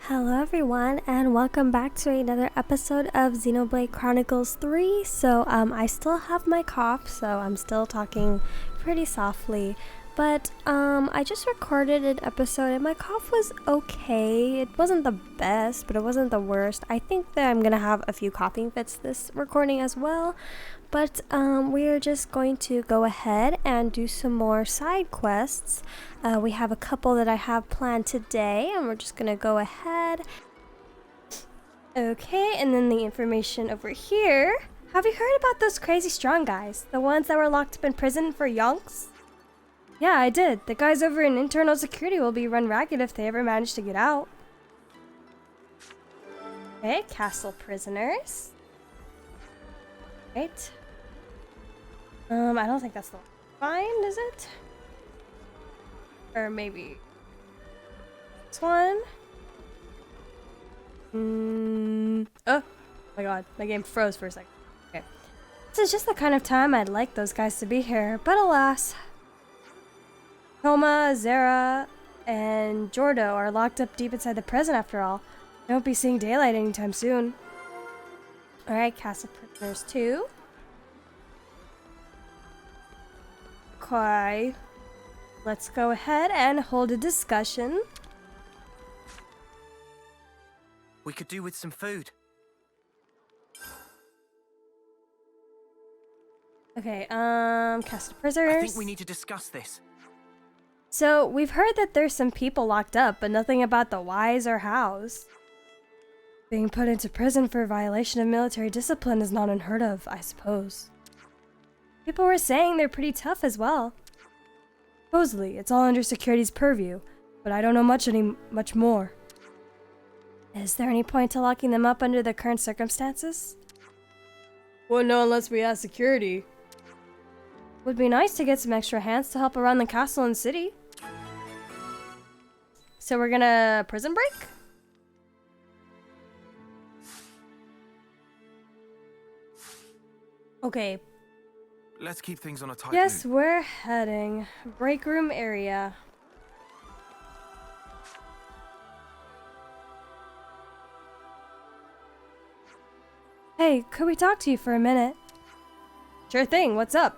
Hello everyone and welcome back to another episode of Xenoblade Chronicles 3. I still have my cough, so I'm still talking pretty softly. But I just recorded an episode and my cough was okay. It wasn't the best, but it wasn't the worst. I think that I'm gonna have a few coughing fits this recording as well. But we are just going to go ahead and do some more side quests. We have a couple that I have planned today, and we're just gonna go ahead. Okay, and then the information over here. Have you heard about those crazy strong guys? The ones that were locked up in prison for yonks? Yeah, I did. The guys over in internal security will be run ragged if they ever manage to get out. Okay, castle prisoners. Right. I don't think that's the find, is it? Or maybe this one? Oh my god, my game froze for a second. Okay. This is just the kind of time I'd like those guys to be here, but alas. Tohma, Xera, and Jhodor are locked up deep inside the prison after all. They won't be seeing daylight anytime soon. Alright, castle prisoners 2. Okay. Let's go ahead and hold a discussion. We could do with some food. Okay, castle prisoners. I think we need to discuss this. So, we've heard that there's some people locked up, but nothing about the whys or hows. Being put into prison for violation of military discipline is not unheard of, I suppose. People were saying they're pretty tough as well. Supposedly, it's all under security's purview, but I don't know much more. Is there any point to locking them up under the current circumstances? Well, no, unless we ask security. Would be nice to get some extra hands to help around the castle and city. So we're gonna prison break? Okay. Let's keep things on a tight Yes, note. we're heading. Break room area. Hey, could we talk to you for a minute? Sure thing, what's up?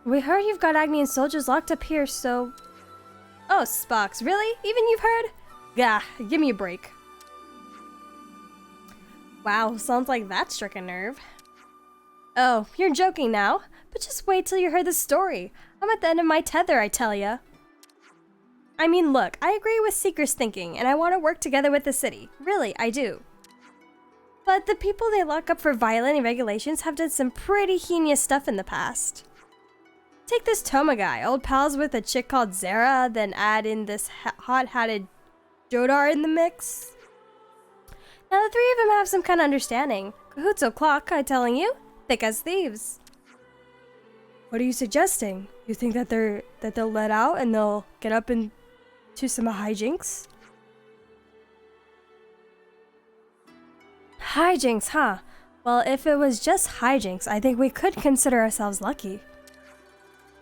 We heard you've got Agnian soldiers locked up here, so... Oh, Spox, really? Even you've heard? Gah, give me a break. Wow, sounds like that struck a nerve. Oh, you're joking now? But just wait till you hear the story. I'm at the end of my tether, I tell ya. I mean, look, I agree with Seeker's thinking, and I want to work together with the city. Really, I do. But the people they lock up for violating regulations have done some pretty heinous stuff in the past. Take this Tohma guy, old pals with a chick called Xera, then add in this hot-hatted Jhodor in the mix. Now the three of them have some kind of understanding. Cahoots o'clock, I'm telling you. Thick as thieves. What are you suggesting? You think that they'll let out and they'll get up into some hijinks? Hijinks, huh? Well, if it was just hijinks, I think we could consider ourselves lucky.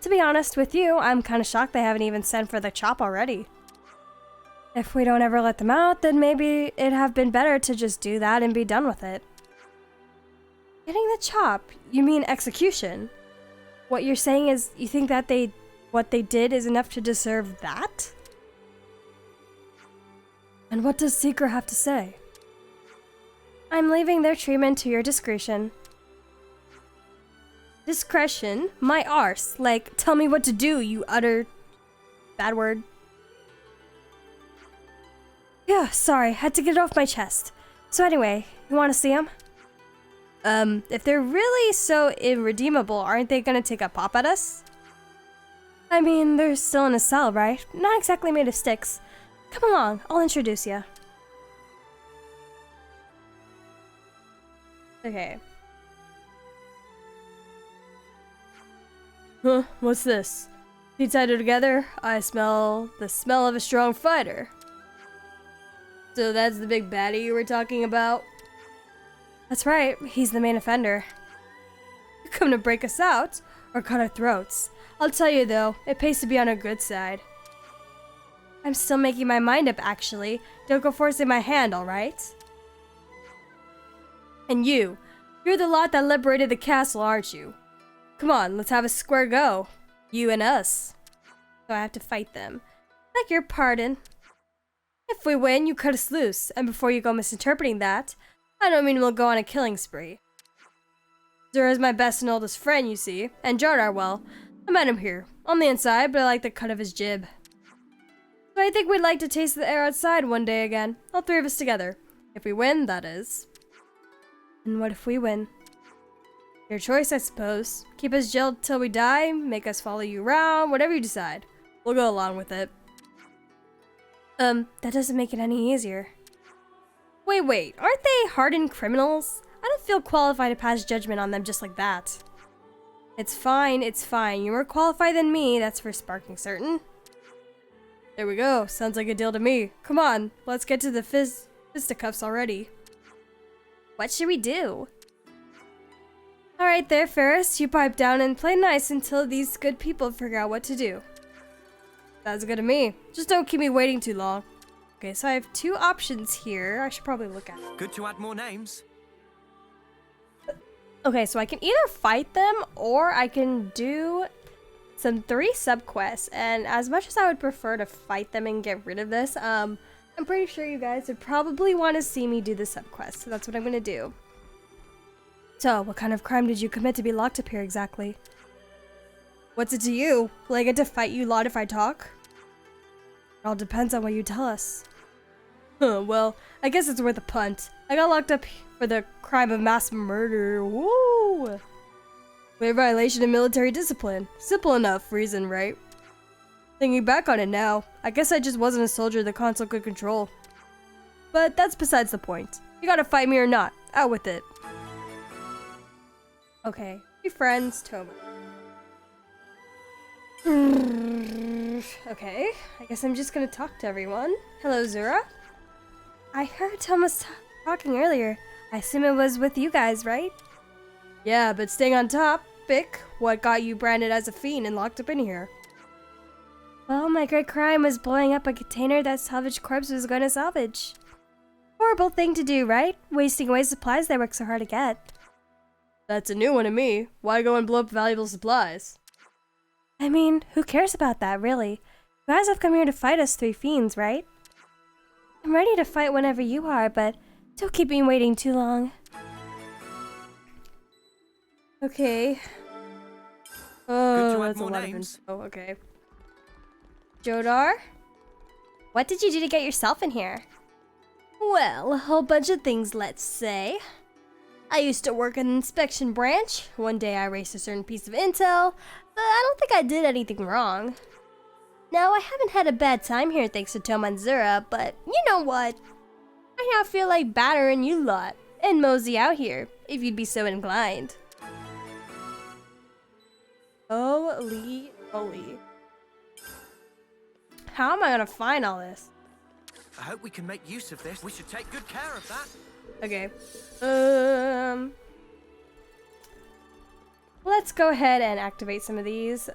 To be honest with you, I'm kind of shocked they haven't even sent for the chop already. If we don't ever let them out, then maybe it'd have been better to just do that and be done with it. Getting the chop? You mean execution? What you're saying is you think that what they did is enough to deserve that? And what does Seeker have to say? I'm leaving their treatment to your discretion. Discretion? My arse. Like, tell me what to do, you utter... bad word. Yeah, sorry, had to get it off my chest. So anyway, you want to see them? If they're really so irredeemable, aren't they gonna take a pop at us? I mean, they're still in a cell, right? Not exactly made of sticks. Come along, I'll introduce you. Okay. Huh, what's this? Feet tied together, I smell the smell of a strong fighter. So that's the big baddie you were talking about? That's right, he's the main offender. You come to break us out, or cut our throats. I'll tell you though, it pays to be on our good side. I'm still making my mind up, actually. Don't go forcing my hand, alright? And you're the lot that liberated the castle, aren't you? Come on, let's have a square go. You and us. So I have to fight them. Beg your pardon. If we win, you cut us loose. And before you go misinterpreting that, I don't mean we'll go on a killing spree. Xera's my best and oldest friend, you see. And Jhodor, well, I met him here. On the inside, but I like the cut of his jib. So I think we'd like to taste the air outside one day again. All three of us together. If we win, that is. And what if we win? Your choice, I suppose. Keep us jailed till we die, make us follow you around, whatever you decide. We'll go along with it. That doesn't make it any easier. Wait, aren't they hardened criminals? I don't feel qualified to pass judgment on them just like that. It's fine. You're more qualified than me, that's for sparking certain. There we go, sounds like a deal to me. Come on, let's get to the fisticuffs already. What should we do? Alright there, Ferris, you pipe down and play nice until these good people figure out what to do. Sounds good to me. Just don't keep me waiting too long. Okay, so I have two options here. I should probably look at it. Good to add more names. Okay, so I can either fight them or I can do some 3 subquests. And as much as I would prefer to fight them and get rid of this, I'm pretty sure you guys would probably want to see me do the subquest. So that's what I'm going to do. So, what kind of crime did you commit to be locked up here exactly? What's it to you? Will I get to fight you lot if I talk? It all depends on what you tell us. Well, I guess it's worth a punt. I got locked up for the crime of mass murder. Woo! Clear violation of military discipline. Simple enough reason, right? Thinking back on it now, I guess I just wasn't a soldier the console could control. But that's besides the point. You gotta fight me or not. Out with it. Okay. Three Fiends Tohma. Okay, I guess I'm just gonna talk to everyone. Hello, Xera. I heard Thomas talking earlier. I assume it was with you guys, right? Yeah, but staying on topic, what got you branded as a fiend and locked up in here? Well, my great crime was blowing up a container that salvage corpse was going to salvage. Horrible thing to do, right? Wasting away supplies they work so hard to get. That's a new one to me. Why go and blow up valuable supplies? I mean, who cares about that, really? You guys have come here to fight us three fiends, right? I'm ready to fight whenever you are, but don't keep me waiting too long. Okay. Oh, that's a lot of info. Oh, okay. Jhodor? What did you do to get yourself in here? Well, a whole bunch of things, let's say. I used to work in the inspection branch. One day I erased a certain piece of intel, but I don't think I did anything wrong. Now, I haven't had a bad time here thanks to Tohma and Xera, but you know what? I now feel like battering you lot and mosey out here, if you'd be so inclined. Holy moly. How am I gonna find all this? I hope we can make use of this. We should take good care of that. Okay. Let's go ahead and activate some of these.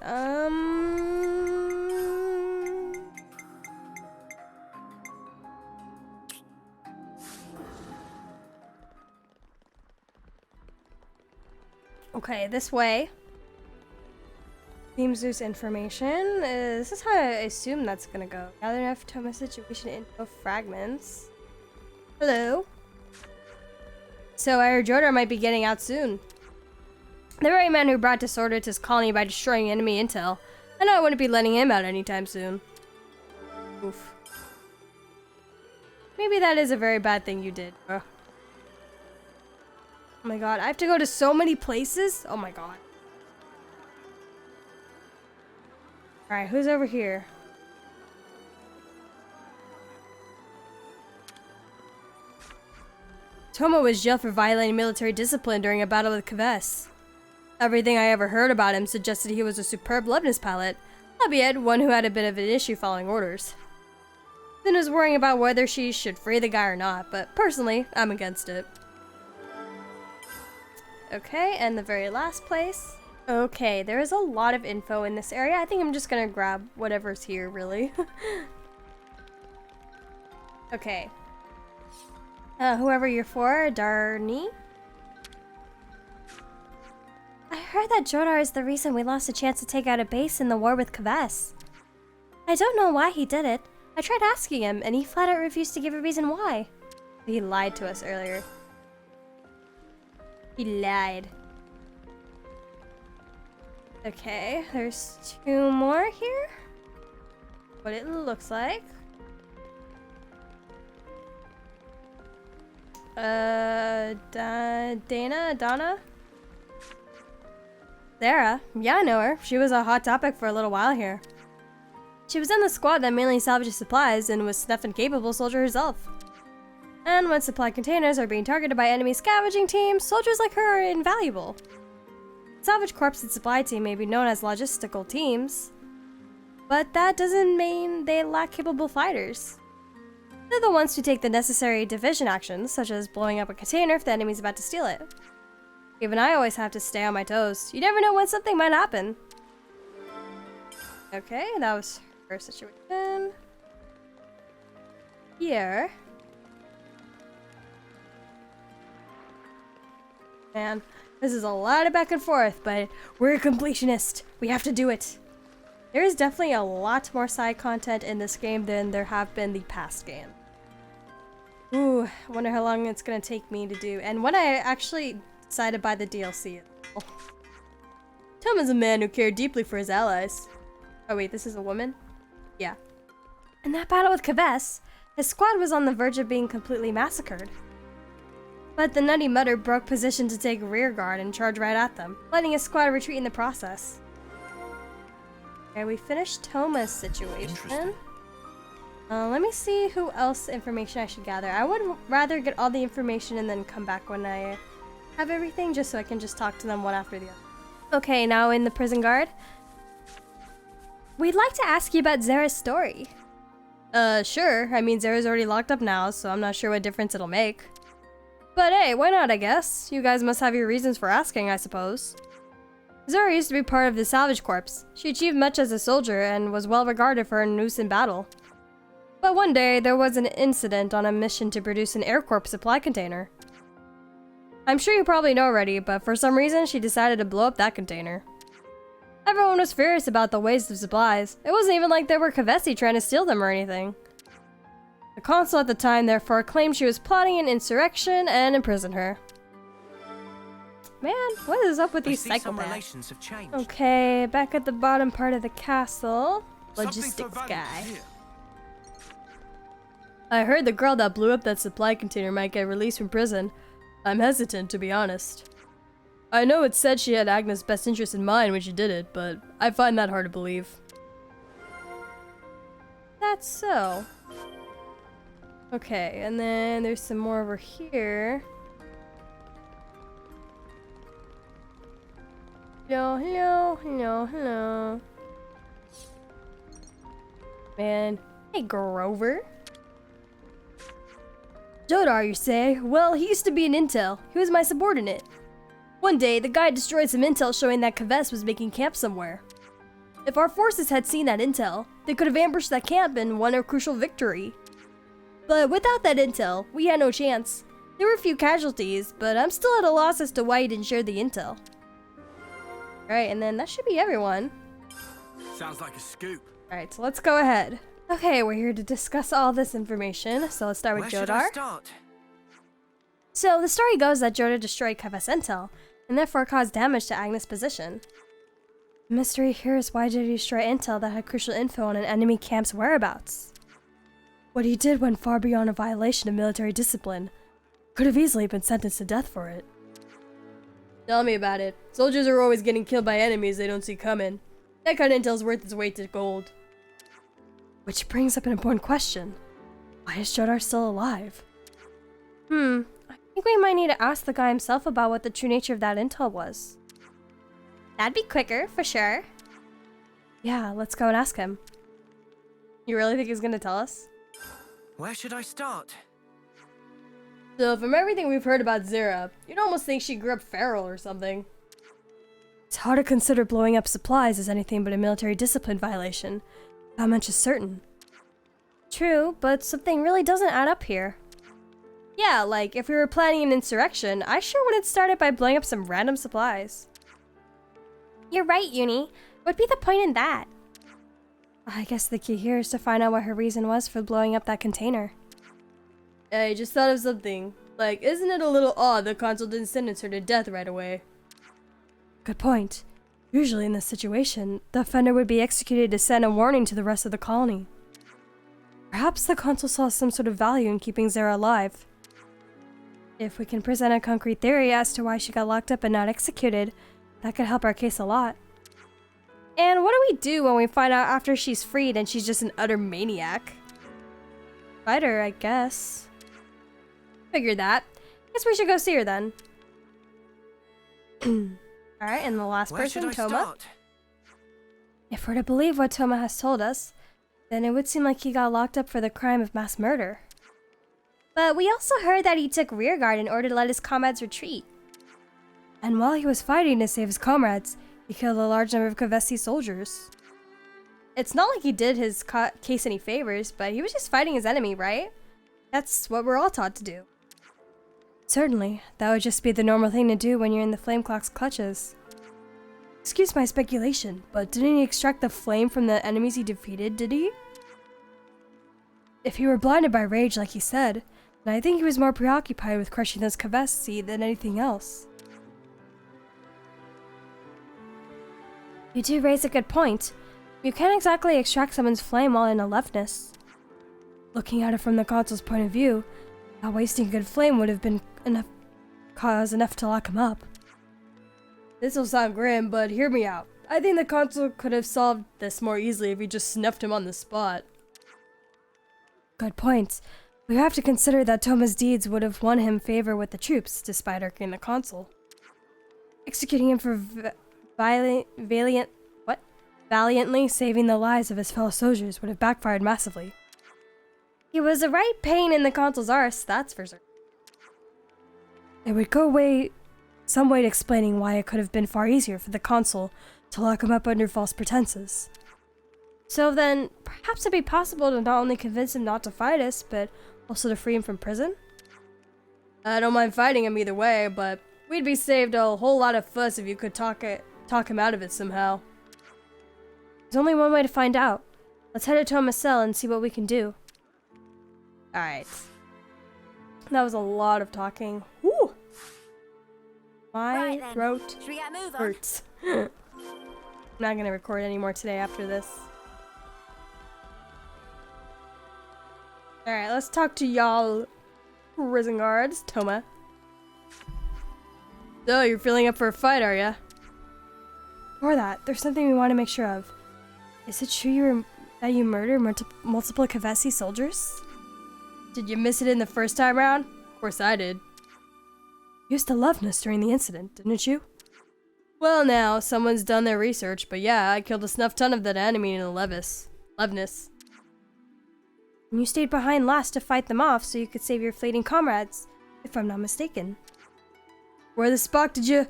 Okay, this way. Seems there's information. This is how I assume that's gonna go. Gather enough Tohma situation info fragments. Hello. So I heard Jhodor might be getting out soon. The very man who brought disorder to his colony by destroying enemy intel. I know I wouldn't be letting him out anytime soon. Oof. Maybe that is a very bad thing you did, bro. Oh my god, I have to go to so many places? Oh my god. Alright, who's over here? Tohma was jailed for violating military discipline during a battle with Kves. Everything I ever heard about him suggested he was a superb Lebanese pilot, albeit one who had a bit of an issue following orders. Then was worrying about whether she should free the guy or not, but personally, I'm against it. Okay, and the very last place. Okay, there is a lot of info in this area. I think I'm just gonna grab whatever's here, really. Okay. Whoever you're for, Darnie? I heard that Jhodor is the reason we lost a chance to take out a base in the war with Kves. I don't know why he did it. I tried asking him, and he flat out refused to give a reason why. He lied to us earlier. He lied. Okay, there's 2 more here. What it looks like. Donna? Xera? Yeah, I know her. She was a hot topic for a little while here. She was in the squad that mainly salvages supplies and was snuff and capable soldier herself. And when supply containers are being targeted by enemy scavenging teams, soldiers like her are invaluable. Salvage Corps and supply team may be known as logistical teams, but that doesn't mean they lack capable fighters. They're the ones who take the necessary division actions, such as blowing up a container if the enemy's about to steal it. Even I always have to stay on my toes. You never know when something might happen. Okay, that was her situation. Here. Man, this is a lot of back and forth, but we're a completionist. We have to do it. There is definitely a lot more side content in this game than there have been the past game. Ooh, I wonder how long it's gonna take me to do, and when I actually decide to buy the DLC. Tom is a man who cared deeply for his allies. Oh wait, this is a woman? Yeah. In that battle with Kves, his squad was on the verge of being completely massacred. But the Nutty Mutter broke position to take rear guard and charge right at them, letting his squad retreat in the process. Okay, we finished Tohma's situation. Let me see who else information I should gather. I would rather get all the information and then come back when I have everything, just so I can just talk to them one after the other. Okay, now in the prison guard. We'd like to ask you about Xera's story. Sure. I mean, Xera's already locked up now, so I'm not sure what difference it'll make. But hey, why not, I guess? You guys must have your reasons for asking, I suppose. Xera used to be part of the Salvage Corps. She achieved much as a soldier and was well regarded for her nous in battle. But one day, there was an incident on a mission to produce an Air Corps supply container. I'm sure you probably know already, but for some reason, she decided to blow up that container. Everyone was furious about the waste of supplies. It wasn't even like there were Kavesi trying to steal them or anything. The consul at the time, therefore, claimed she was plotting an insurrection and imprisoned her. Man, what is up with these psychopaths? Okay, back at the bottom part of the castle. JoyStyx guy. I heard the girl that blew up that supply container might get released from prison. I'm hesitant, to be honest. I know it said she had Agnes' best interest in mind when she did it, but I find that hard to believe. That's so. Okay, and then there's some more over here. Hello. Man. Hey, Grover. Jhodor, you say? Well, he used to be an intel. He was my subordinate. One day, the guy destroyed some intel showing that Kves was making camp somewhere. If our forces had seen that intel, they could have ambushed that camp and won a crucial victory. But without that intel, we had no chance. There were a few casualties, but I'm still at a loss as to why he didn't share the intel. Alright, and then that should be everyone. Sounds like a scoop. Alright, so let's go ahead. Okay, we're here to discuss all this information, so let's start with Jhodor. Where should I start? So, the story goes that Jhodor destroyed Kves intel, and therefore caused damage to Agnes' position. The mystery here is why did he destroy intel that had crucial info on an enemy camp's whereabouts? What he did went far beyond a violation of military discipline. Could have easily been sentenced to death for it. Tell me about it. Soldiers are always getting killed by enemies they don't see coming. That kind of intel's worth its weight in gold. Which brings up an important question. Why is Jhodor still alive? I think we might need to ask the guy himself about what the true nature of that intel was. That'd be quicker, for sure. Yeah, let's go and ask him. You really think he's gonna tell us? Where should I start? So, from everything we've heard about Xera, you'd almost think she grew up feral or something. It's hard to consider blowing up supplies as anything but a military discipline violation. That much is certain. Which True, but something really doesn't add up here. Yeah, like, if we were planning an insurrection, I sure wouldn't start it by blowing up some random supplies. You're right, Uni. What'd be the point in that? I guess the key here is to find out what her reason was for blowing up that container. I just thought of something. Like, isn't it a little odd the consul didn't sentence her to death right away? Good point. Usually in this situation, the offender would be executed to send a warning to the rest of the colony. Perhaps the consul saw some sort of value in keeping Xera alive. If we can present a concrete theory as to why she got locked up and not executed, that could help our case a lot. And what do we do when we find out after she's freed and she's just an utter maniac? Fight her, I guess. Figured that. Guess we should go see her then. Alright, and the last person, Tohma. If we're to believe what Tohma has told us, then it would seem like he got locked up for the crime of mass murder. But we also heard that he took rearguard in order to let his comrades retreat. And while he was fighting to save his comrades, he killed a large number of Kavesi soldiers. It's not like he did his case any favors, but he was just fighting his enemy, right? That's what we're all taught to do. Certainly, that would just be the normal thing to do when you're in the Flame Clock's clutches. Excuse my speculation, but didn't he extract the flame from the enemies he defeated, did he? If he were blinded by rage like he said, then I think he was more preoccupied with crushing those Kavesi than anything else. You do raise a good point. You can't exactly extract someone's flame while in aloofness. Looking at it from the consul's point of view, not wasting good flame would have been enough to lock him up. This'll sound grim, but hear me out. I think the consul could have solved this more easily if he just snuffed him on the spot. Good point. We have to consider that Tohma's deeds would have won him favor with the troops, despite irking the consul. Executing him for valiantly saving the lives of his fellow soldiers would have backfired massively. He was a right pain in the consul's arse, that's for certain. It would go some way to explaining why it could have been far easier for the consul to lock him up under false pretenses. So then, perhaps it'd be possible to not only convince him not to fight us, but also to free him from prison? I don't mind fighting him either way, but we'd be saved a whole lot of fuss if you could talk him out of it somehow. There's only one way to find out. Let's head to Tohma's cell and see what we can do. Alright. That was a lot of talking. Woo! My throat hurts. I'm not gonna record anymore today after this. Alright, let's talk to y'all prison guards. Tohma. So, you're feeling up for a fight, are ya? Before that, there's something we want to make sure of. Is it true that you murdered multiple Kavesi soldiers? Did you miss it in the first time round? Of course I did. You used aloofness during the incident, didn't you? Well now, someone's done their research, but yeah, I killed a snuff ton of that enemy in aloofness. And you stayed behind last to fight them off so you could save your fleeting comrades, if I'm not mistaken. Where the Spock did you...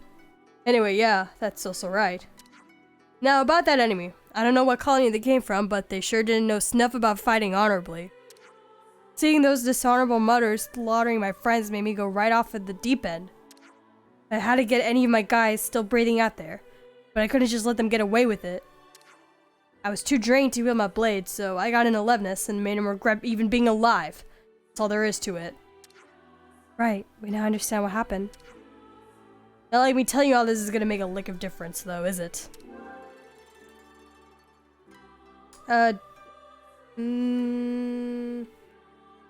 Anyway, yeah, that's also right. Now, about that enemy. I don't know what colony they came from, but they sure didn't know snuff about fighting honorably. Seeing those dishonorable mutters slaughtering my friends made me go right off at the deep end. I had to get any of my guys still breathing out there, but I couldn't just let them get away with it. I was too drained to wield my blade, so I got in aloofness and made him regret even being alive. That's all there is to it. Right, we now understand what happened. Not like me telling you all this is gonna make a lick of difference, though, is it?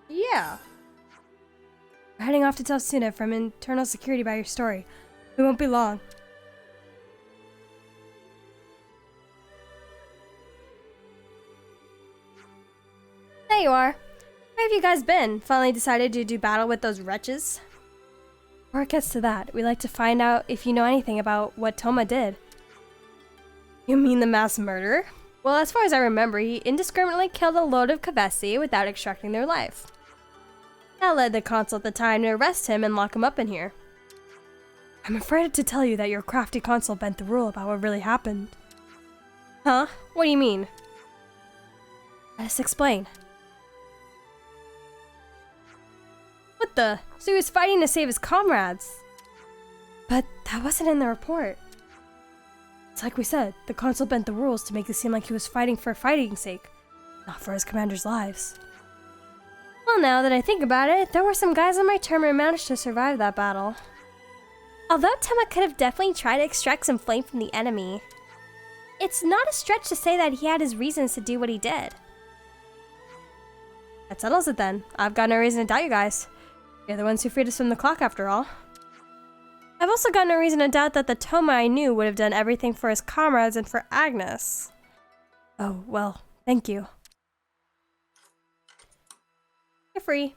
Yeah. We're heading off to tell Suna from internal security about your story. We won't be long. There you are. Where have you guys been? Finally decided to do battle with those wretches? Before it gets to that, we'd like to find out if you know anything about what Tohma did. You mean the mass murder? Well, as far as I remember, he indiscriminately killed a load of Kavesi without extracting their life. That led the consul at the time to arrest him and lock him up in here. I'm afraid to tell you that your crafty consul bent the rule about what really happened. Huh? What do you mean? Let us explain. What the? So he was fighting to save his comrades. But that wasn't in the report. It's like we said, the consul bent the rules to make it seem like he was fighting for fighting's sake, not for his commanders' lives. Well, now that I think about it, there were some guys on my term who managed to survive that battle. Although Tohma could have definitely tried to extract some flame from the enemy, it's not a stretch to say that he had his reasons to do what he did. That settles it then. I've got no reason to doubt you guys. You're the ones who freed us from the clock after all. I've also got no reason to doubt that the Tohma I knew would have done everything for his comrades and for Agnes. Oh, well, thank you. You're free.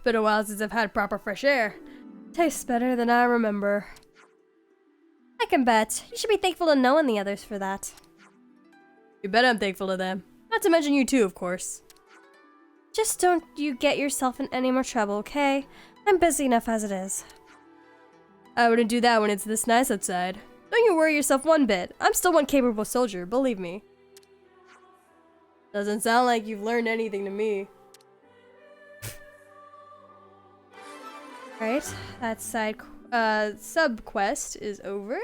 Been a while since I've had proper fresh air. Tastes better than I remember. I can bet. You should be thankful to Noah and the others for that. You bet I'm thankful to them. Not to mention you too, of course. Just don't you get yourself in any more trouble, okay? I'm busy enough as it is. I wouldn't do that when it's this nice outside. Don't you worry yourself one bit. I'm still one capable soldier, believe me. Doesn't sound like you've learned anything to me. Right, that sub-quest is over.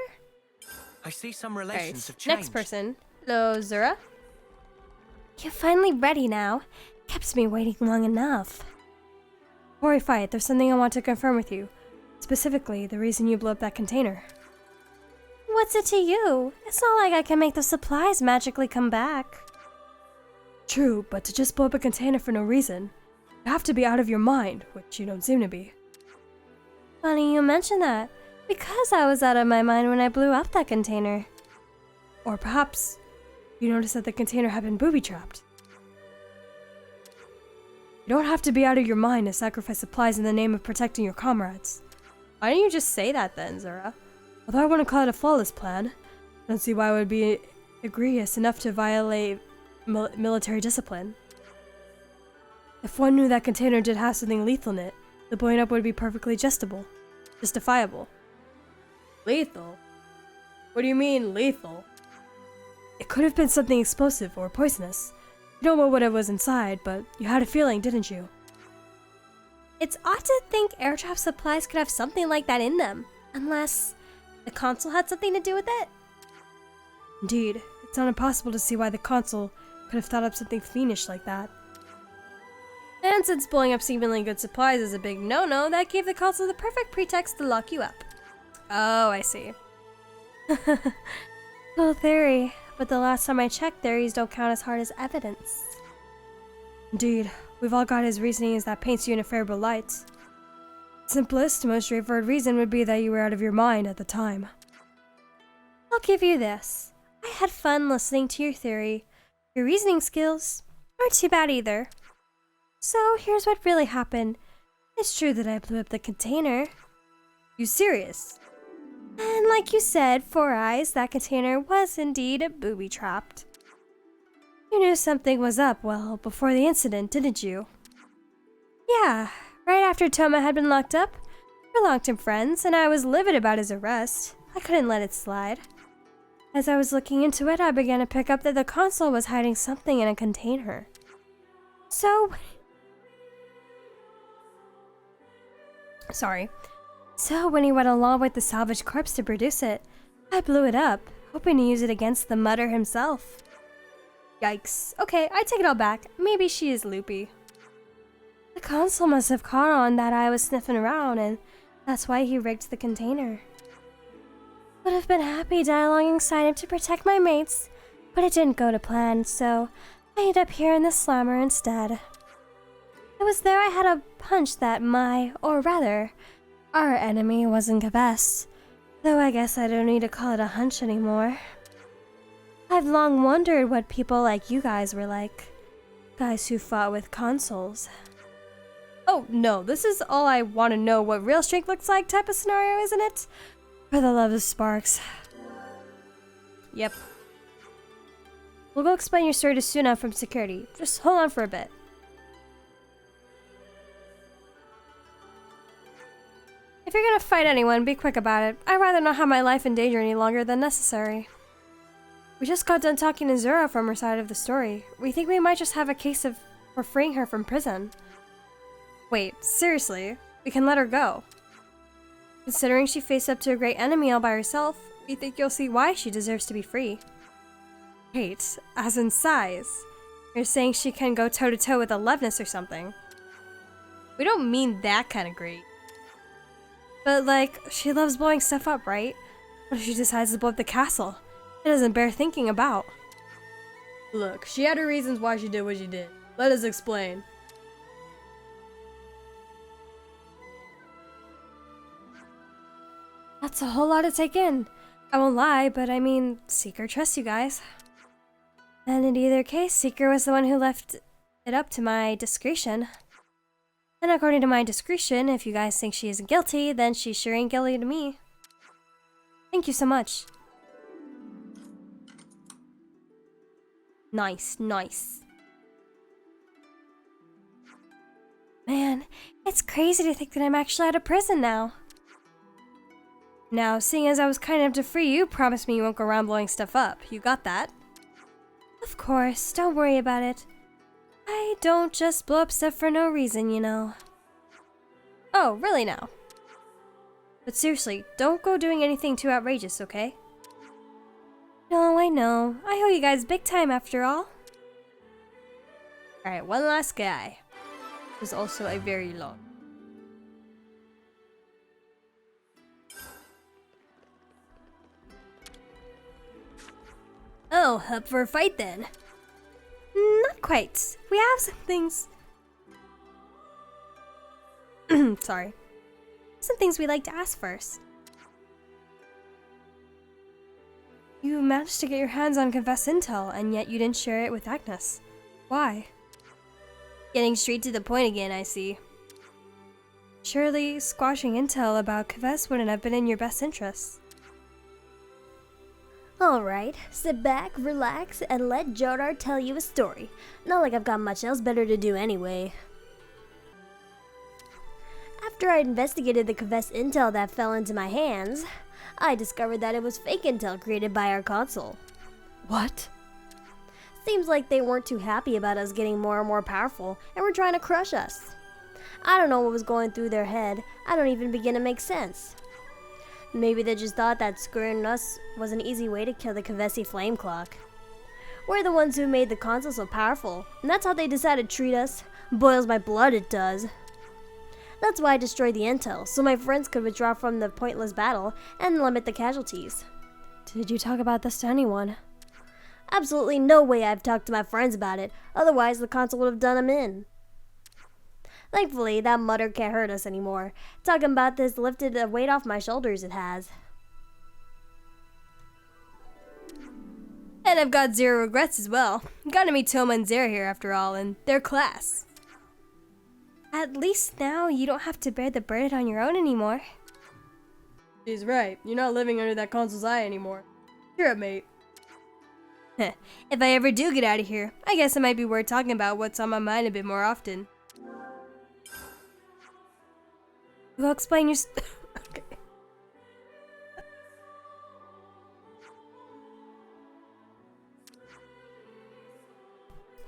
I see some relations have changed. Next person. Hello, Xera. You're finally ready now. Kept me waiting long enough. Before we fight, there's something I want to confirm with you. Specifically, the reason you blew up that container. What's it to you? It's not like I can make the supplies magically come back. True, but to just blow up a container for no reason, you have to be out of your mind, which you don't seem to be. Funny you mention that, because I was out of my mind when I blew up that container. Or perhaps you noticed that the container had been booby-trapped. You don't have to be out of your mind to sacrifice supplies in the name of protecting your comrades. Why don't you just say that then, Xera? Although I wouldn't call it a flawless plan, I don't see why it would be egregious enough to violate military discipline. If one knew that container did have something lethal in it, the blowing up would be perfectly justifiable. Lethal? What do you mean, lethal? It could have been something explosive or poisonous. You don't know what it was inside, but you had a feeling, didn't you? It's odd to think airtrap supplies could have something like that in them, unless the console had something to do with it? Indeed, it's not impossible to see why the console could have thought up something fiendish like that. And since blowing up seemingly good supplies is a big no-no, that gave the console the perfect pretext to lock you up. Oh, I see. Cool theory, but the last time I checked, theories don't count as hard as evidence. Indeed, we've all got his reasonings that paints you in a favorable light. Simplest, most straightforward reason would be that you were out of your mind at the time. I'll give you this. I had fun listening to your theory. Your reasoning skills aren't too bad either. So here's what really happened. It's true that I blew up the container. You serious? And like you said, Four Eyes, that container was indeed booby-trapped. You knew something was up, well, before the incident, didn't you? Yeah, right after Tohma had been locked up, we were long-term friends, and I was livid about his arrest. I couldn't let it slide. As I was looking into it, I began to pick up that the console was hiding something in a container. So when he went along with the salvaged corpse to produce it, I blew it up, hoping to use it against the mutter himself. Yikes. Okay, I take it all back. Maybe she is loopy. The console must have caught on that I was sniffing around, and that's why he rigged the container. Would have been happy to die alongside him to protect my mates, but it didn't go to plan, so I ended up here in the slammer instead. It was there I had a hunch that our enemy wasn't the best, though I guess I don't need to call it a hunch anymore. I've long wondered what people like you guys were like. Guys who fought with consoles. Oh no, this is all I want to know what real strength looks like type of scenario, isn't it? For the love of Sparks. Yep. We'll go explain your story to Suna from security. Just hold on for a bit. If you're gonna fight anyone, be quick about it. I'd rather not have my life in danger any longer than necessary. We just got done talking to Xera from her side of the story. We think we might just have a case of We're freeing her from prison. Wait, seriously? We can let her go. Considering she faced up to a great enemy all by herself, we think you'll see why she deserves to be free. Wait, as in size? You're saying she can go toe-to-toe with Alevnis or something? We don't mean that kind of great. But like, she loves blowing stuff up, right? What if she decides to blow up the castle? It doesn't bear thinking about. Look, she had her reasons why she did what she did. Let us explain. That's a whole lot to take in. I won't lie, but I mean, Seeker trusts you guys. And in either case, Seeker was the one who left it up to my discretion. And according to my discretion, if you guys think she isn't guilty, then she sure ain't guilty to me. Thank you so much. Nice, nice. Man, it's crazy to think that I'm actually out of prison now. Now, seeing as I was kind enough to free you, promise me you won't go around blowing stuff up. You got that? Of course, don't worry about it. I don't just blow up stuff for no reason, you know. Oh, really now? But seriously, don't go doing anything too outrageous, okay? No, I know. I owe you guys big time after all. Alright, one last guy. Who's also a very long. Oh, up for a fight then. Not quite. We have some things. Sorry. Some things we'd like to ask first. You managed to get your hands on confessed intel, and yet you didn't share it with Agnes. Why? Getting straight to the point again, I see. Surely, squashing intel about Confess wouldn't have been in your best interests. Alright, sit back, relax, and let Jhodor tell you a story. Not like I've got much else better to do anyway. After I investigated the confessed intel that fell into my hands, I discovered that it was fake intel created by our console. What? Seems like they weren't too happy about us getting more and more powerful and were trying to crush us. I don't know what was going through their head. I don't even begin to make sense. Maybe they just thought that screwing us was an easy way to kill the Kavesi flame clock. We're the ones who made the console so powerful, and that's how they decided to treat us. Boils my blood, it does. That's why I destroyed the intel, so my friends could withdraw from the pointless battle and limit the casualties. Did you talk about this to anyone? Absolutely no way I've talked to my friends about it, otherwise the console would have done them in. Thankfully, that mutter can't hurt us anymore. Talking about this lifted a weight off my shoulders, it has. And I've got zero regrets as well. Got to meet Tohma and Xera here after all, and their class. At least now you don't have to bear the burden on your own anymore. She's right. You're not living under that console's eye anymore. Cheer up, mate. If I ever do get out of here, I guess it might be worth talking about what's on my mind a bit more often. Go explain your okay.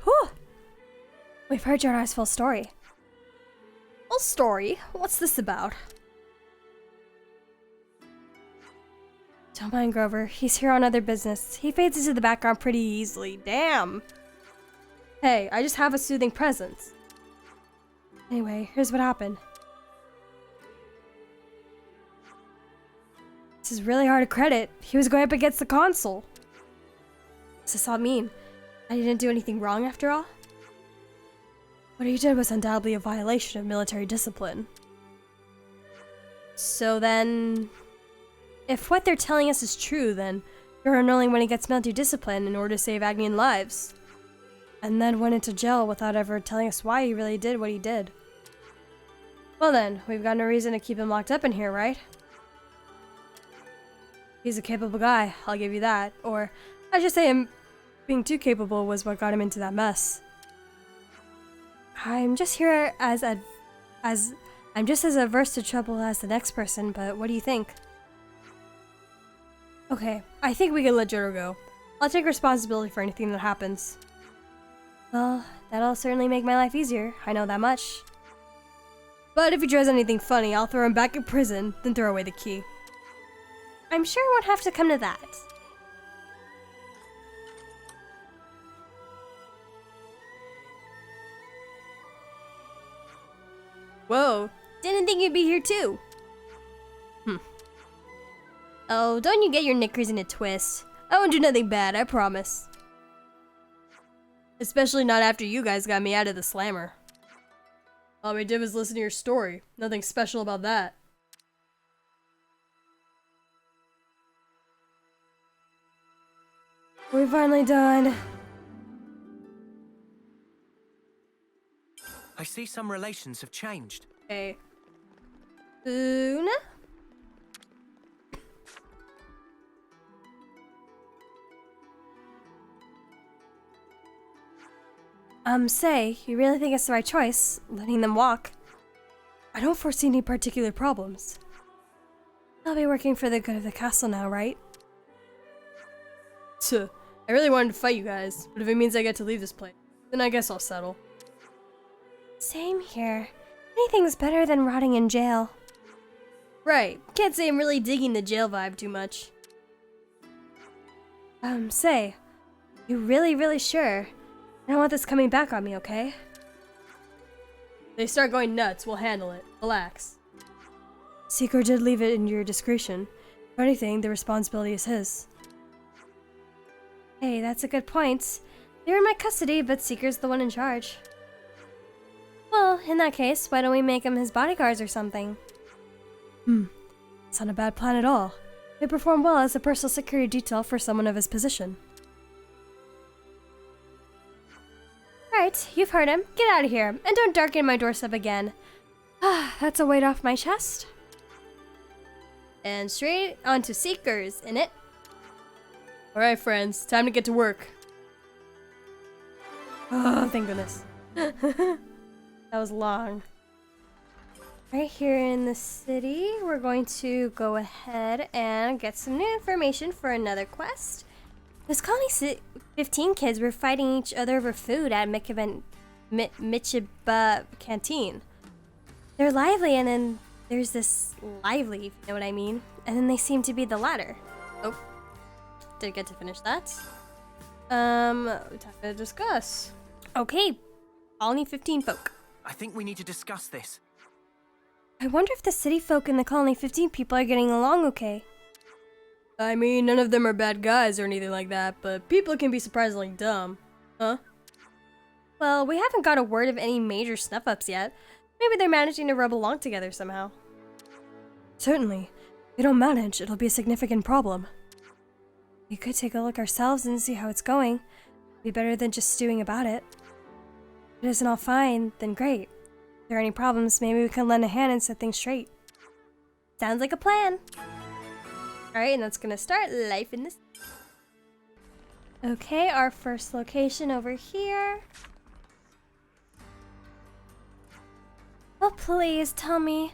Whew. We've heard Jhodor's full story. Full story? What's this about? Don't mind Grover. He's here on other business. He fades into the background pretty easily. Damn. Hey, I just have a soothing presence. Anyway, here's what happened. This is really hard to credit. He was going up against the console. What's this all mean? I didn't do anything wrong after all? What he did was undoubtedly a violation of military discipline. So then, if what they're telling us is true, then you're annulling when he gets military discipline in order to save Agnian lives. And then went into jail without ever telling us why he really did what he did. Well then, we've got no reason to keep him locked up in here, right? He's a capable guy, I'll give you that. Or, I should say him being too capable was what got him into that mess. I'm just here I'm just as averse to trouble as the next person, but what do you think? Okay, I think we can let Jhodor go. I'll take responsibility for anything that happens. Well, that'll certainly make my life easier. I know that much. But if he tries anything funny, I'll throw him back in prison, then throw away the key. I'm sure it won't have to come to that. Whoa, didn't think you'd be here too. Oh, don't you get your knickers in a twist. I won't do nothing bad, I promise. Especially not after you guys got me out of the slammer. All we did was listen to your story. Nothing special about that. We're finally done. I see some relations have changed. Okay. Una? Say, you really think it's the right choice, letting them walk? I don't foresee any particular problems. I'll be working for the good of the castle now, right? Tuh. I really wanted to fight you guys, but if it means I get to leave this place, then I guess I'll settle. Same here. Anything's better than rotting in jail. Right. Can't say I'm really digging the jail vibe too much. Say, you really sure? I don't want this coming back on me, okay? They start going nuts, we'll handle it. Relax. Seeker did leave it in your discretion. If anything, the responsibility is his. Hey, that's a good point. They're in my custody, but Seeker's the one in charge. Well, in that case, why don't we make him his bodyguards or something? It's not a bad plan at all. They perform well as a personal security detail for someone of his position. Right, you've heard him. Get out of here, and don't darken my doorstep again. That's a weight off my chest. And straight onto Seekers, innit? Alright, friends, time to get to work. Oh, thank goodness. That was long. Right here in the city, we're going to go ahead and get some new information for another quest. This colony 15 kids were fighting each other over food at Michiba canteen. They're lively, and then there's this lively, if you know what I mean. And then they seem to be the latter. Oh, did get to finish that. Time to discuss. Okay, colony 15 folk. I think we need to discuss this. I wonder if the city folk and the colony 15 people are getting along okay. I mean, none of them are bad guys or anything like that, but people can be surprisingly dumb. Huh? Well, we haven't got a word of any major snuff-ups yet. Maybe they're managing to rub along together somehow. Certainly. If they don't manage, it'll be a significant problem. We could take a look ourselves and see how it's going. Be better than just stewing about it. If it isn't all fine, then great. If there are any problems, maybe we can lend a hand and set things straight. Sounds like a plan. Alright, and that's gonna start life in this. Okay, our first location over here. Oh, please tell me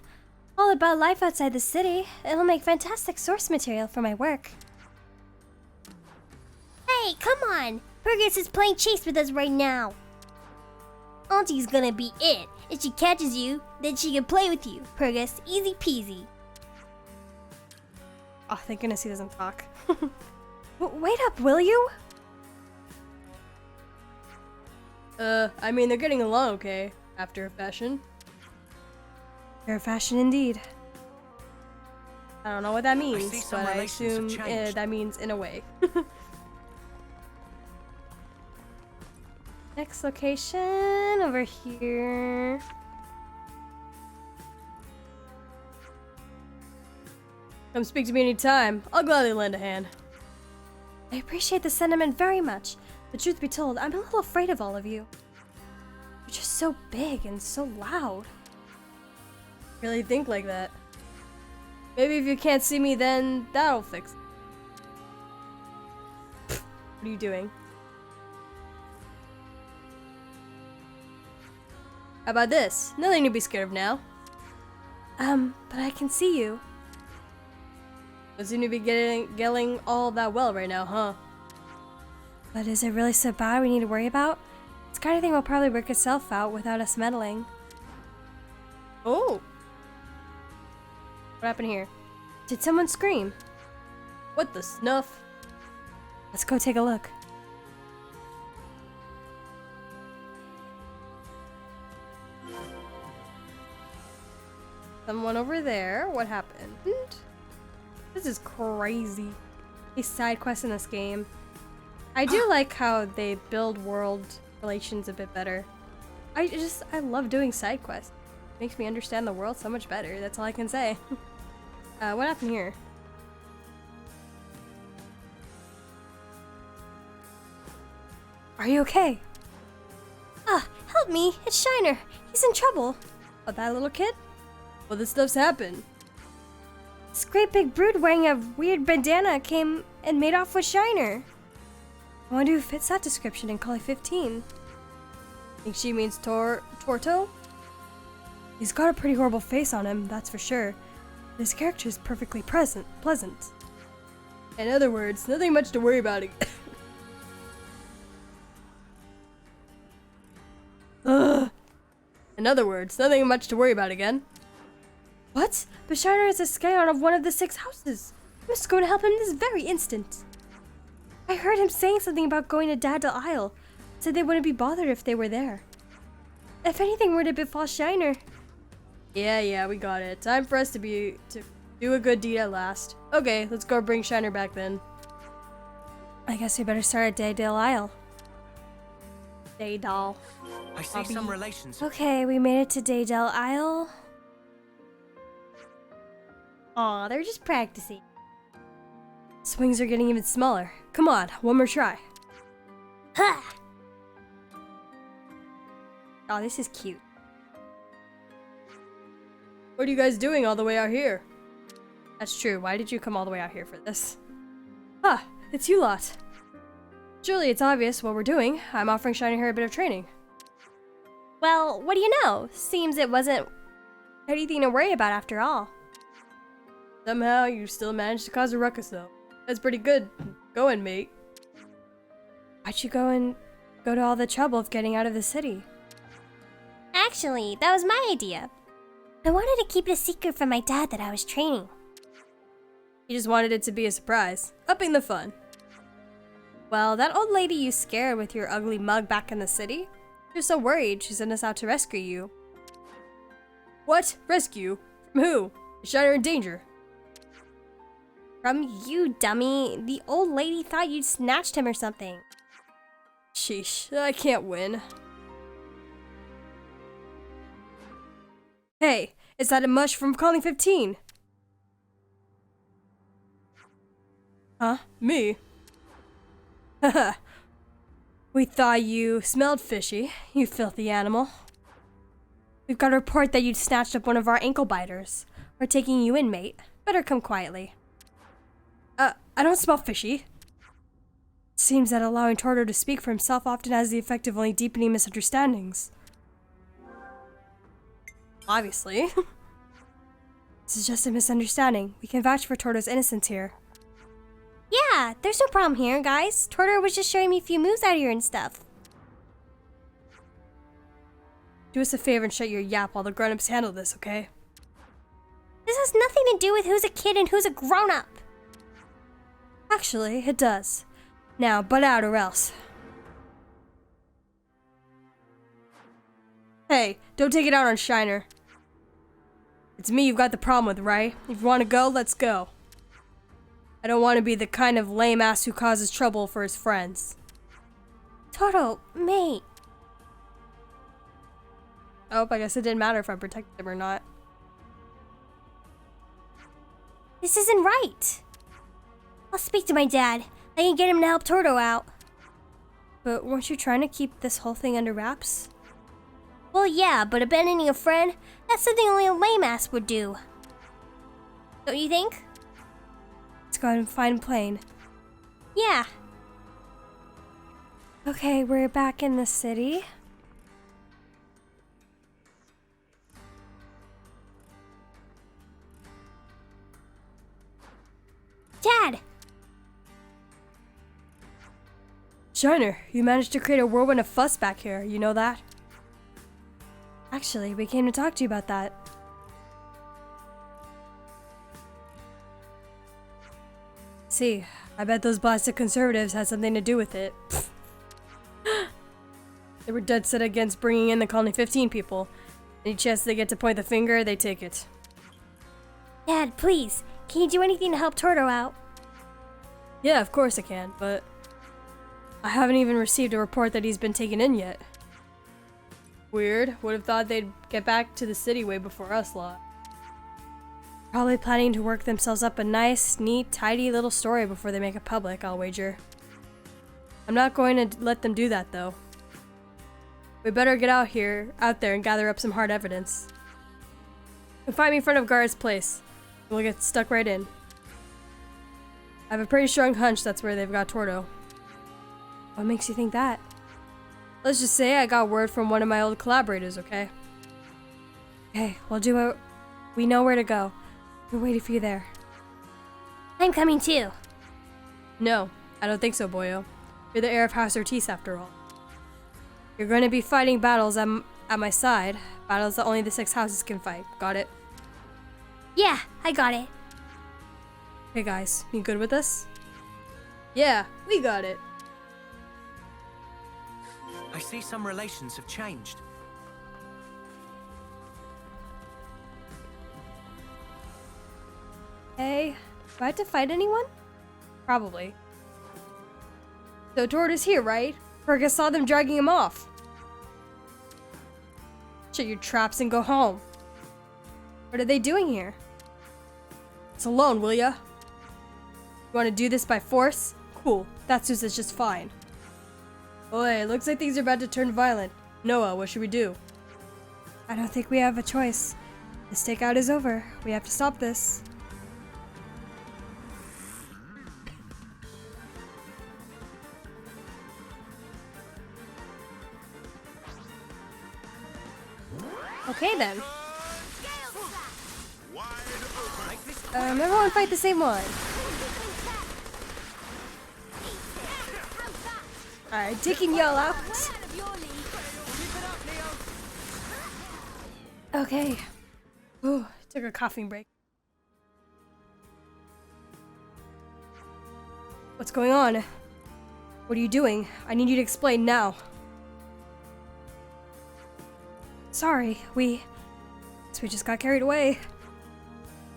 all about life outside the city. It'll make fantastic source material for my work. Hey, come on! Purgus is playing chase with us right now. Auntie's gonna be it. If she catches you, then she can play with you. Purgus, easy peasy. Oh, thank goodness he doesn't talk. Wait up, will you? I mean, they're getting along okay, after a fashion. After a fashion indeed. I don't know what that means, but I assume that means in a way. Next location, over here. Come speak to me anytime. I'll gladly lend a hand. I appreciate the sentiment very much, but truth be told, I'm a little afraid of all of you. You're just so big and so loud. Really think like that. Maybe if you can't see me, then that'll fix it. What are you doing? How about this? Nothing to be scared of now. But I can see you. Don't seem to be getting all that well right now, huh? But is it really so bad we need to worry about? This kind of thing will probably work itself out without us meddling. Oh! What happened here? Did someone scream? What the snuff? Let's go take a look. Someone over there. What happened? This is crazy. A side quest in this game. I do like how they build world relations a bit better. I love doing side quests. Makes me understand the world so much better. That's all I can say. What happened here? Are you okay? Ah, help me! It's Shiner. He's in trouble. Oh, that little kid? Well, this stuff's happened. This great big brood wearing a weird bandana came and made off with Shiner. I wonder who fits that description in Call 15. Think she means Torto? He's got a pretty horrible face on him, that's for sure. His character is perfectly pleasant. In other words, nothing much to worry about. Ugh. In other words, nothing much to worry about again. What? But Shiner is a scion of one of the 6 houses. I must go to help him this very instant. I heard him saying something about going to Daedal Isle. Said they wouldn't be bothered if they were there. If anything were to befall Shiner. Yeah, we got it. Time for us to do a good deed at last. Okay, let's go bring Shiner back then. I guess we better start at Daedal Isle. Daedal. I see some relations. Okay, we made it to Daedal Isle. Aw, they're just practicing. Swings are getting even smaller. Come on, one more try. Ha! Oh, this is cute. What are you guys doing all the way out here? That's true. Why did you come all the way out here for this? Ah, it's you lot. Surely it's obvious what we're doing. I'm offering Shiner here a bit of training. Well, what do you know? Seems it wasn't anything to worry about after all. Somehow you still managed to cause a ruckus though. That's pretty good. Going, mate. Why'd you go to all the trouble of getting out of the city? Actually, that was my idea. I wanted to keep it a secret from my dad that I was training. You just wanted it to be a surprise, upping the fun. Well, that old lady you scared with your ugly mug back in the city? You're so worried she sent us out to rescue you. What? Rescue? From who? Is Shiner in danger? From you, dummy. The old lady thought you'd snatched him or something. Sheesh, I can't win. Hey, is that a mush from Calling 15? Huh? Me? Haha. We thought you smelled fishy, you filthy animal. We've got a report that you'd snatched up one of our ankle biters. We're taking you in, mate. Better come quietly. I don't smell fishy. It seems that allowing Torto to speak for himself often has the effect of only deepening misunderstandings. Obviously. This is just a misunderstanding. We can vouch for Torto's innocence here. Yeah, there's no problem here, guys. Torto was just showing me a few moves out here and stuff. Do us a favor and shut your yap while the grown-ups handle this, okay? This has nothing to do with who's a kid and who's a grown-up. Actually, it does. Now, butt out or else. Hey, don't take it out on Shiner. It's me you've got the problem with, right? If you want to go, let's go. I don't want to be the kind of lame ass who causes trouble for his friends. Torto, mate. Oh, I guess it didn't matter if I protected him or not. This isn't right. I'll speak to my dad. I can get him to help Torto out. But weren't you trying to keep this whole thing under wraps? Well, yeah, but abandoning a friend, that's something only a lame ass would do. Don't you think? Let's go ahead and find Plane. Yeah. Okay, we're back in the city. Dad! Shiner, you managed to create a whirlwind of fuss back here, you know that? Actually, we came to talk to you about that. See, I bet those blasted conservatives had something to do with it. They were dead set against bringing in the Colony 15 people. Any chance they get to point the finger, they take it. Dad, please, can you do anything to help Torto out? Yeah, of course I can, but I haven't even received a report that he's been taken in yet. Weird. Would have thought they'd get back to the city way before us lot. Probably planning to work themselves up a nice, neat, tidy little story before they make it public, I'll wager. I'm not going to let them do that, though. We better get out there and gather up some hard evidence. You'll find me in front of Guard's place. We'll get stuck right in. I have a pretty strong hunch that's where they've got Torto. What makes you think that? Let's just say I got word from one of my old collaborators, okay? Okay, we'll do it. We know where to go. We're waiting for you there. I'm coming too. No, I don't think so, boyo. You're the heir of House Ortiz after all. You're going to be fighting battles at my side. Battles that only the 6 houses can fight. Got it? Yeah, I got it. Hey guys, you good with this? Yeah, we got it. I see some relations have changed. Hey, do I have to fight anyone? Probably. So Torto's here, right? Fergus saw them dragging him off. Shut your traps and go home. What are they doing here? It's alone, will ya? You want to do this by force? Cool, that suits us just fine. Oi, looks like things are about to turn violent. Noah, what should we do? I don't think we have a choice. The stakeout is over. We have to stop this. Okay then. Everyone fight the same one. Alright, taking y'all out. Okay. Ooh, took a coughing break. What's going on? What are you doing? I need you to explain now. Sorry, we just got carried away.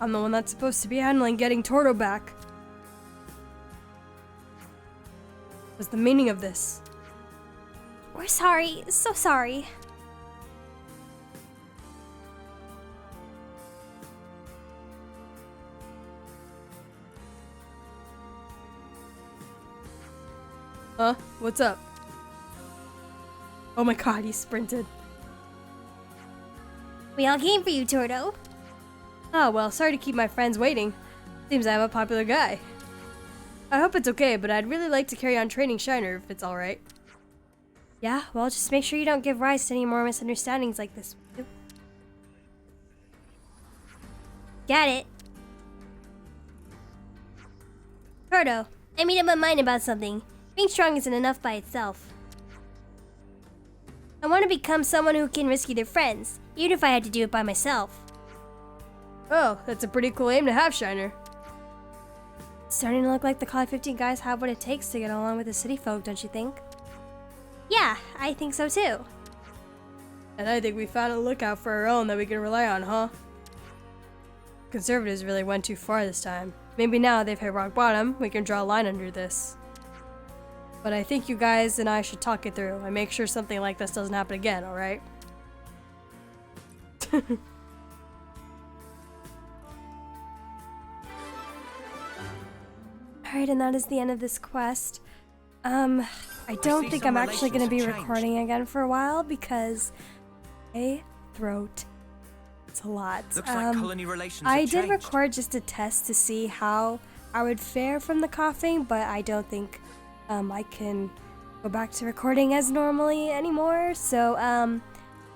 I'm the one that's supposed to be handling getting Torto back. What's the meaning of this? We're sorry, so sorry. Huh? What's up? Oh my god, he sprinted. We all came for you, Torto. Oh, well, sorry to keep my friends waiting. Seems I'm a popular guy. I hope it's okay, but I'd really like to carry on training Shiner if it's alright. Yeah, well, just make sure you don't give rise to any more misunderstandings like this. Got it. Torto, I made up my mind about something. Being strong isn't enough by itself. I want to become someone who can rescue their friends, even if I had to do it by myself. Oh, that's a pretty cool aim to have, Shiner. It's starting to look like the Colony 15 guys have what it takes to get along with the city folk, don't you think? Yeah, I think so too. And I think we found a lookout for our own that we can rely on, huh? Conservatives really went too far this time. Maybe now they've hit rock bottom, we can draw a line under this. But I think you guys and I should talk it through and make sure something like this doesn't happen again, alright? Alright, and that is the end of this quest. I don't think I'm actually going to be recording again for a while because my throat. It's a lot. Looks like colony relations have I did changed. record just a test to see how I would fare from the coughing, but I don't think I can go back to recording as normally anymore. So,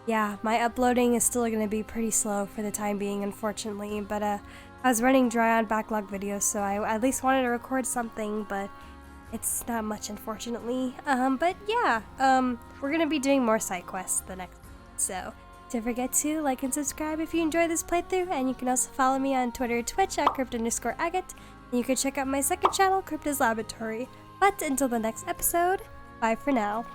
yeah, my uploading is still going to be pretty slow for the time being, unfortunately. But I was running dry on backlog videos, so I at least wanted to record something, but It's not much, unfortunately. But yeah, we're gonna be doing more side quests the next. So don't forget to like and subscribe if you enjoy this playthrough, and you can also follow me on Twitter, Twitch at Crypta_Agate, and you can check out my second channel, Crypta's Laboratory. But until the next episode, bye for now.